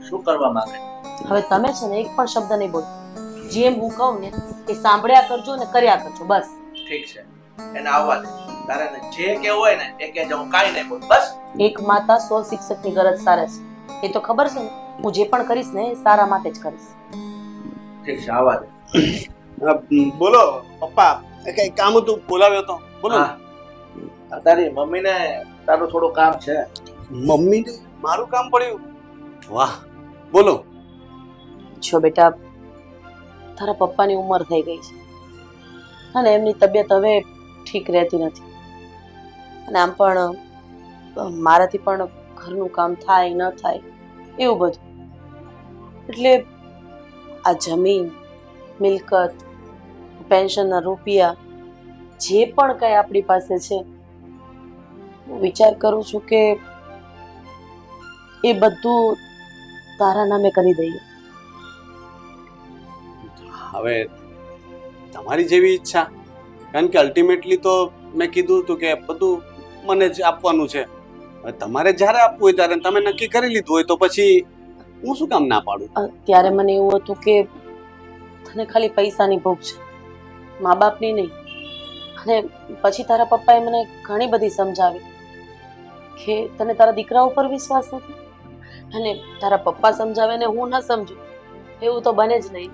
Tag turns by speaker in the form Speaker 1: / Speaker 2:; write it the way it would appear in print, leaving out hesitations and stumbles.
Speaker 1: શું કરવા માંગે?
Speaker 2: હવે તમે છે ને એક પણ શબ્દ નહીં બોલો. જેમ હું કહું ને એ સાંભળ્યા કરજો ને કર્યા કરજો બસ.
Speaker 1: ઠીક છે, એને આવવા દે. તારે ને જે કેવું હોય ને એ કહેજે, હું કાંઈ નહીં બોલું બસ.
Speaker 2: એક માતા 100 શિક્ષકની ગરજ સારે છે. એ તો ખબર છે ને, હું જે પણ કરીશ ને એ સારા માટે જ કરીશ.
Speaker 1: ઠીક છે, આવવા દે.
Speaker 3: બોલો પપ્પા, કઈ કામ હતું, બોલાવ્યો તો બોલો.
Speaker 1: હા, આ તારી મમ્મીને તારું થોડું કામ છે.
Speaker 3: મમ્મી મારું કામ પડ્યું? વાહ, બોલો.
Speaker 2: જો બેટા, તારા પપ્પાની ઉંમર થઈ ગઈ છે અને એમની તબિયત હવે ઠીક રહેતી નથી. અને આમ પણ મારાથી પણ ઘરનું કામ થાય ન થાય એવું બધું. એટલે આ જમીન, મિલકત, પેન્શનના રૂપિયા જે પણ કંઈ આપણી પાસે છે, હું વિચાર કરું છું કે એ બધું તારા નામે કરી દઈએ.
Speaker 3: હવે તમારી જેવી ઈચ્છા, કારણ કે અલ્ટિમેટલી તો મેં કીધું હતું કે બધું મને જ આપવાનું છે. હવે તમારે જ્યારે આપવું હોય ત્યારે તમે નક્કી કરી લીધું હોય તો પછી હું શું કામ ના પાડું?
Speaker 2: ત્યારે મને એવું હતું કે તને ખાલી પૈસાની ભૂખ છે, મા બાપની નહીં. અને પછી તારા પપ્પાએ મને ઘણી બધી સમજાવી કે તને તારા દીકરા ઉપર વિશ્વાસ નથી, અને તારા પપ્પા સમજાવે ને હું ન સમજું એવું તો બને જ નહીં.